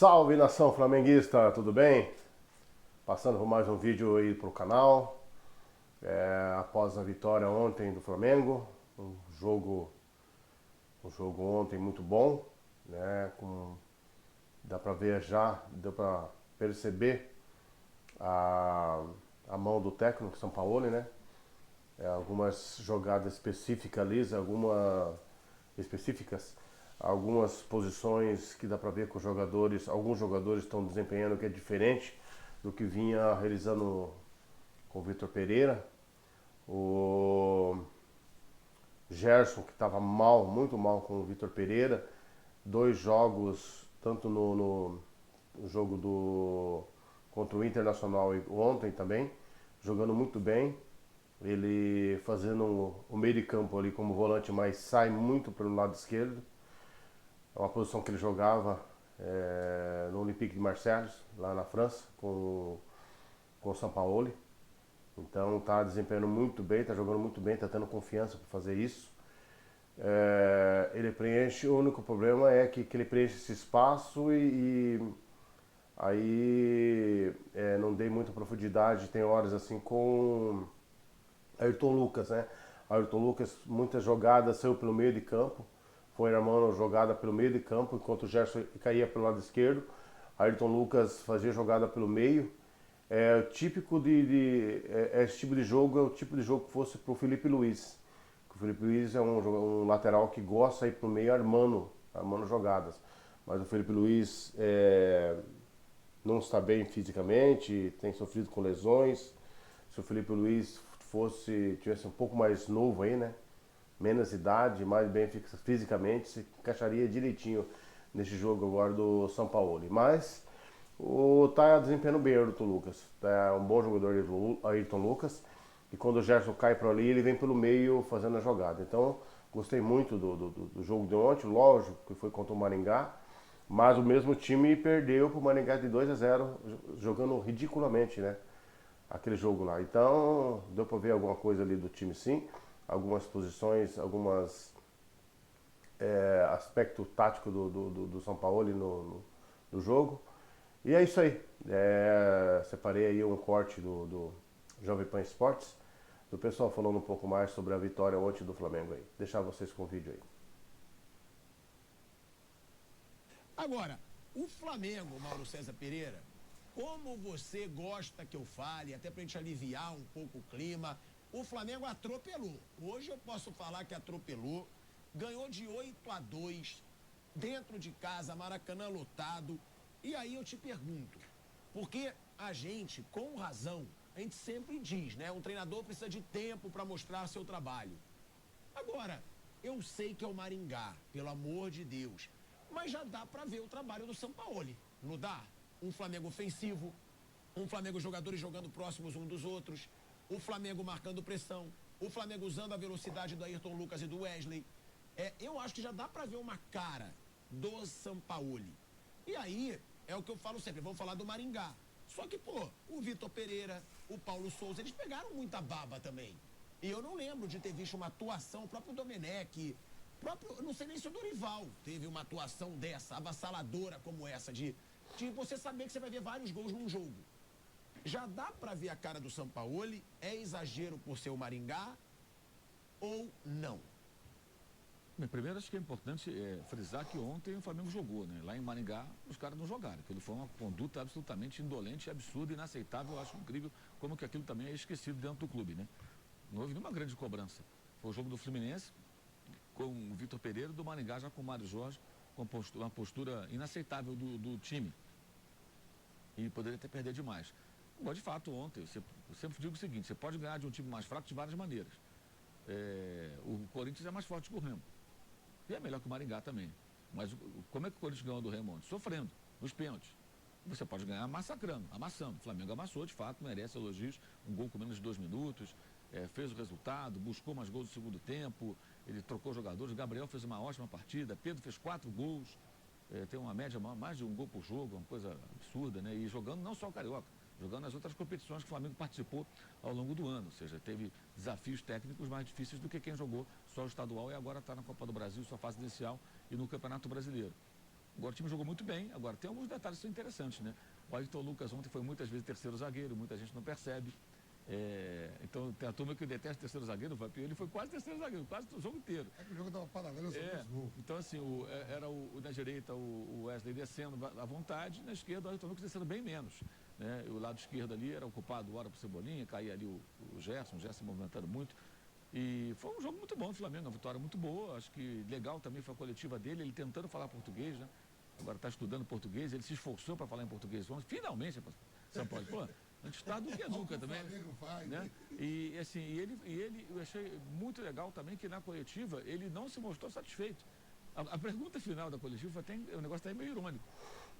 Salve, nação flamenguista, tudo bem? Passando por mais um vídeo aí pro canal. Após a vitória ontem do Flamengo, jogo, um jogo ontem muito bom, né? Dá pra ver já, deu pra perceber a, a mão do técnico Sampaoli, né? Algumas jogadas específicas ali, específicas, algumas posições que dá para ver que alguns jogadores estão desempenhando que é diferente do que vinha realizando com o Vitor Pereira. O Gerson, que estava mal, muito mal com o Vitor Pereira, dois jogos, tanto no jogo contra o Internacional e ontem também, jogando muito bem. Ele fazendo o meio de campo ali como volante, mas sai muito pelo lado esquerdo. É uma posição que ele jogava no Olympique de Marseille, lá na França, com o Sampaoli. Então está desempenhando muito bem, está jogando muito bem, está tendo confiança para fazer isso. Ele preenche, o único problema é que ele preenche esse espaço e aí não dei muita profundidade, tem horas assim com Ayrton Lucas, né? Ayrton Lucas, muitas jogadas saiu pelo meio de campo, foi armando jogada pelo meio de campo, enquanto o Gerson caía pelo lado esquerdo. Ayrton Lucas fazia jogada pelo meio. Esse tipo de jogo é o tipo de jogo que fosse pro Felipe Luiz. O Felipe Luiz é um lateral que gosta de ir pro meio armando jogadas. Mas o Felipe Luiz não está bem fisicamente, tem sofrido com lesões. Se o Felipe Luiz tivesse um pouco mais novo aí, né? Menos idade, mais bem fisicamente, se encaixaria direitinho nesse jogo agora do São Paulo. Mas tá desempenhando bem o Ayrton Lucas. É um bom jogador Ayrton Lucas. E quando o Gerson cai por ali, ele vem pelo meio fazendo a jogada. Então, gostei muito do jogo de ontem. Lógico que foi contra o Maringá. Mas o mesmo time perdeu para o Maringá de 2-0, jogando ridiculamente, né? Aquele jogo lá. Então, deu para ver alguma coisa ali do time sim. Algumas posições, algumas aspecto tático do São Paulo no jogo. E é isso aí. Separei aí um corte do Jovem Pan Esportes, do pessoal falando um pouco mais sobre a vitória ontem do Flamengo aí. Deixar vocês com o vídeo aí. Agora, o Flamengo, Mauro César Pereira, como você gosta que eu fale, até pra gente aliviar um pouco o clima, o Flamengo atropelou. Hoje eu posso falar que atropelou, ganhou de 8-2, dentro de casa, Maracanã lotado. E aí eu te pergunto, porque a gente, com razão, a gente sempre diz, né? Um treinador precisa de tempo para mostrar seu trabalho. Agora, eu sei que é o Maringá, pelo amor de Deus, mas já dá para ver o trabalho do Sampaoli, não dá? Um Flamengo ofensivo, um Flamengo jogadores jogando próximos uns dos outros, o Flamengo marcando pressão, o Flamengo usando a velocidade do Ayrton Lucas e do Wesley. Eu acho que já dá para ver uma cara do Sampaoli. E aí, é o que eu falo sempre, vamos falar do Maringá. Só que, pô, o Vitor Pereira, o Paulo Souza, eles pegaram muita baba também. E eu não lembro de ter visto uma atuação, o próprio Domenech, eu não sei nem se o Dorival teve uma atuação dessa, avassaladora como essa, de você saber que você vai ver vários gols num jogo. Já dá pra ver a cara do Sampaoli? É exagero por ser o Maringá ou não? Bem, primeiro acho que é importante frisar que ontem o Flamengo jogou, né? Lá em Maringá os caras não jogaram. Aquilo foi uma conduta absolutamente indolente, absurda, inaceitável. Eu acho incrível como que aquilo também é esquecido dentro do clube, né? Não houve nenhuma grande cobrança. Foi o jogo do Fluminense com o Vitor Pereira, do Maringá já com o Mário Jorge, com uma postura inaceitável do time. E poderia até perder demais. Agora, de fato, ontem, eu sempre digo o seguinte, você pode ganhar de um time mais fraco de várias maneiras. O Corinthians é mais forte que o Remo. E é melhor que o Maringá também. Mas como é que o Corinthians ganhou do Remo ontem? Sofrendo, nos pênaltis. Você pode ganhar massacrando, amassando. O Flamengo amassou, de fato, merece elogios. Um gol com menos de 2 minutos, fez o resultado, buscou mais gols no segundo tempo, ele trocou jogadores. O Gabriel fez uma ótima partida, Pedro fez 4 gols, tem uma média mais de um gol por jogo, uma coisa absurda, né? E jogando não só o Carioca, jogando nas outras competições que o Flamengo participou ao longo do ano. Ou seja, teve desafios técnicos mais difíceis do que quem jogou só o estadual e agora está na Copa do Brasil, sua fase inicial, e no Campeonato Brasileiro. Agora o time jogou muito bem, agora tem alguns detalhes que são interessantes, né? O Ayrton Lucas ontem foi muitas vezes terceiro zagueiro, muita gente não percebe. Então tem a turma que detesta o terceiro zagueiro, ele foi quase terceiro zagueiro, quase o jogo inteiro. É que o jogo estava paralelo, só gols. Então assim, era na direita o Wesley descendo à vontade, na esquerda o Ayrton Lucas descendo bem menos. Né? O lado esquerdo ali era ocupado hora por Cebolinha, caía ali o Gerson movimentando muito. E foi um jogo muito bom do Flamengo, uma vitória muito boa. Acho que legal também foi a coletiva dele, ele tentando falar português, né? Agora está estudando português, ele se esforçou para falar em português. Finalmente, São Paulo, pô, antes está do que nunca também. Né? E assim, ele, eu achei muito legal também que na coletiva ele não se mostrou satisfeito. A pergunta final da coletiva, o negócio está meio irônico,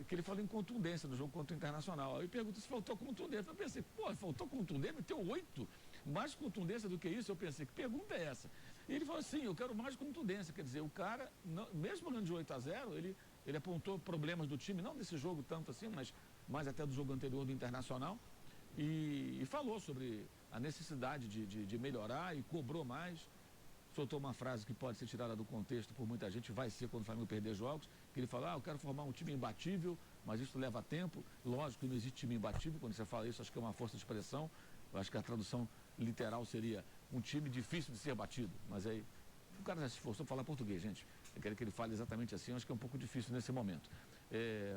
que ele falou em contundência no jogo contra o Internacional. Aí pergunta se faltou contundência. Eu pensei, pô, faltou contundência, meteu 8. Mais contundência do que isso, eu pensei, que pergunta é essa? E ele falou assim, eu quero mais contundência, quer dizer, o cara, mesmo ganhando de 8-0, ele apontou problemas do time, não desse jogo tanto assim, mas mais até do jogo anterior do Internacional, e falou sobre a necessidade de melhorar e cobrou mais, soltou uma frase que pode ser tirada do contexto por muita gente, vai ser quando o Flamengo perder jogos, que ele falou, eu quero formar um time imbatível, mas isso leva tempo, lógico que não existe time imbatível, quando você fala isso, acho que é uma força de expressão, eu acho que a tradução literal seria um time difícil de ser batido, mas aí o cara já se esforçou para falar português, gente. Eu quero que ele fale exatamente assim, acho que é um pouco difícil nesse momento.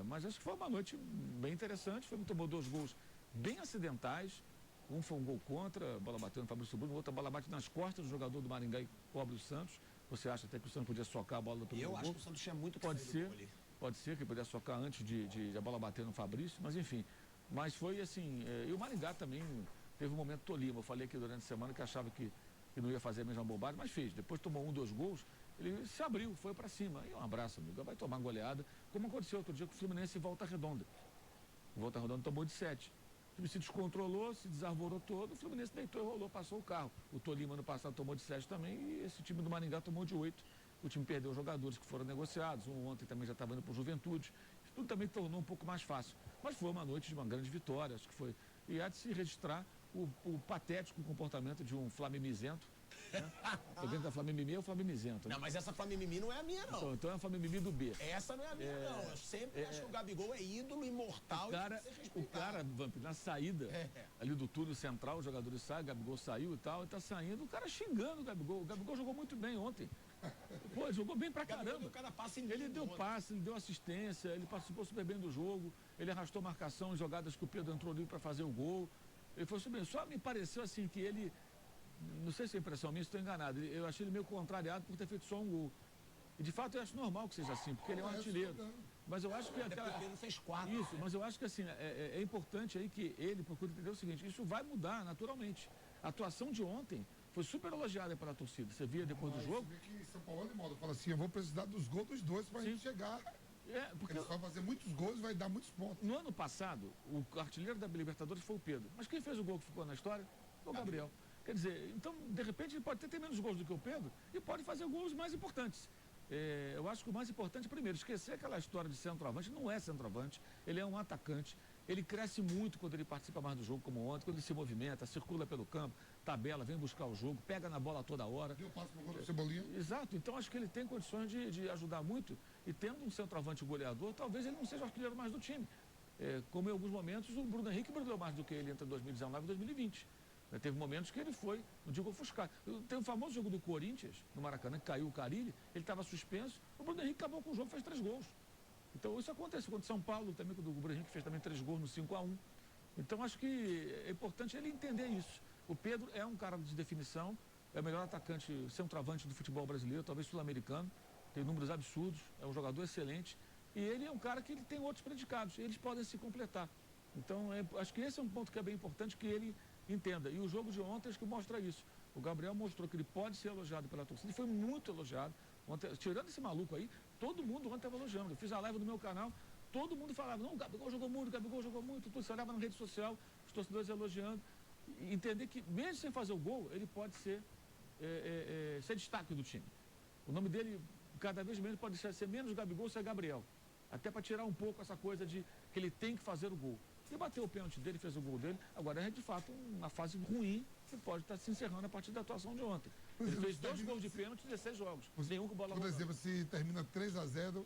Mas acho que foi uma noite bem interessante, tomou 2 gols bem acidentais, um foi um gol contra, a bola bateu no Fabrício Bruno, outra bola bate nas costas do jogador do Maringá e cobre o Santos. Você acha até que o Santos podia socar a bola do primeiro gol? Eu acho que o Santos tinha muito pode ser que podia socar antes de a bola bater no Fabrício, mas enfim. Mas foi assim, e o Maringá também teve um momento Tolima. Eu falei aqui durante a semana que achava que não ia fazer a mesma bobagem, mas fez. Depois tomou 2 gols, ele se abriu, foi para cima. E um abraço, amigo. Vai tomar goleada, como aconteceu outro dia com o Fluminense em Volta Redonda. O Volta Redonda tomou de 7. O time se descontrolou, se desarvorou todo, o Fluminense deitou e rolou, passou o carro. O Tolima ano passado tomou de 7 também e esse time do Maringá tomou de 8. O time perdeu jogadores que foram negociados, um ontem também já estava indo para o Juventude. Isso tudo também tornou um pouco mais fácil. Mas foi uma noite de uma grande vitória, acho que foi. E há de se registrar o patético comportamento de um flamimizento. Né? Tô vendo da Flamimimi é o flamimizento. Né? Não, mas essa Flamimimi não é a minha, não. Então é a Flamimimi do B. Essa não é a minha, não. Eu sempre acho que o Gabigol é ídolo, imortal. O cara, Vamp, na saída ali do túnel central, os jogadores saem, o Gabigol saiu e tal, e tá saindo, o cara xingando o Gabigol. O Gabigol jogou muito bem ontem. Pô, ele jogou bem pra caramba. Ele deu passe, ele deu assistência, ele participou super bem do jogo, ele arrastou marcação em jogadas que o Pedro entrou ali pra fazer o gol. Ele foi super bem. Só me pareceu assim que ele, não sei se é impressão minha, estou enganado, eu achei ele meio contrariado por ter feito só um gol. E de fato eu acho normal que seja assim, porque ele é um artilheiro. Mas eu acho que até porque ele fez 4. Isso, mas eu acho que assim, é importante aí que ele procure entender o seguinte, isso vai mudar naturalmente. A atuação de ontem foi super elogiada pela torcida. Você via depois do jogo. Você vê que São Paulo de modo fala assim, eu vou precisar dos gols dos dois para a gente chegar. Porque eles vão fazer muitos gols e vai dar muitos pontos. No ano passado, o artilheiro da Libertadores foi o Pedro. Mas quem fez o gol que ficou na história foi o Gabriel. Quer dizer, então, de repente, ele pode ter menos gols do que o Pedro e pode fazer gols mais importantes. Eu acho que o mais importante, primeiro, esquecer aquela história de centroavante. Não é centroavante, ele é um atacante. Ele cresce muito quando ele participa mais do jogo, como ontem, quando ele se movimenta, circula pelo campo, tabela, vem buscar o jogo, pega na bola toda hora. Deu passo pro Cebolinha. Exato, então acho que ele tem condições de ajudar muito. E tendo um centroavante goleador, talvez ele não seja o artilheiro mais do time. Como em alguns momentos o Bruno Henrique brilhou mais do que ele entre 2019 e 2020. Teve momentos que ele foi, não digo ofuscar. Tem o famoso jogo do Corinthians, no Maracanã, que caiu o Carille, ele estava suspenso, o Bruno Henrique acabou com o jogo, fez 3 gols. Então isso acontece contra o São Paulo também, quando o Bruno Henrique fez também 3 gols no 5-1. Então acho que é importante ele entender isso. O Pedro é um cara de definição, é o melhor atacante, centroavante do futebol brasileiro, talvez sul-americano, tem números absurdos, é um jogador excelente, e ele é um cara que ele tem outros predicados, eles podem se completar. Então acho que esse é um ponto que é bem importante que ele entenda. E o jogo de ontem acho que mostra isso. O Gabriel mostrou que ele pode ser elogiado pela torcida, ele foi muito elogiado. Ontem, tirando esse maluco aí, todo mundo ontem estava elogiando. Eu fiz a live no meu canal, todo mundo falava, não, o Gabigol jogou muito, você olhava na rede social, os torcedores elogiando. E entender que, mesmo sem fazer o gol, ele pode ser destaque do time. O nome dele, cada vez menos, pode ser menos Gabigol, ser Gabriel. Até para tirar um pouco essa coisa de que ele tem que fazer o gol. Ele bateu o pênalti dele, fez o gol dele, agora é de fato uma fase ruim que pode estar se encerrando a partir da atuação de ontem. Ele fez 2 gols de pênalti em 16 jogos. Nenhum com bola rolando. Por exemplo, se termina 3-0,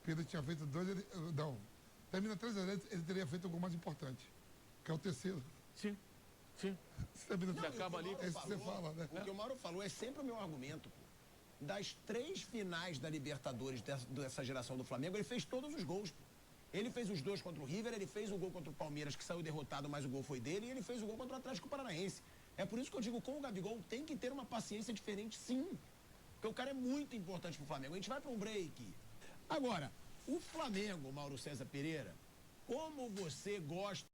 Pedro tinha feito 2, não. Termina 3-0, ele teria feito algo mais importante, que é o terceiro. Sim, sim. Você acaba ali. É isso que você fala, né? O que o Mauro falou é sempre o meu argumento, pô. Das 3 finais da Libertadores dessa geração do Flamengo, ele fez todos os gols, pô. Ele fez os 2 contra o River, ele fez o gol contra o Palmeiras, que saiu derrotado, mas o gol foi dele, e ele fez o gol contra o Atlético Paranaense. É por isso que eu digo, com o Gabigol tem que ter uma paciência diferente, sim. Porque o cara é muito importante pro Flamengo. A gente vai para um break. Agora, o Flamengo, Mauro César Pereira, como você gosta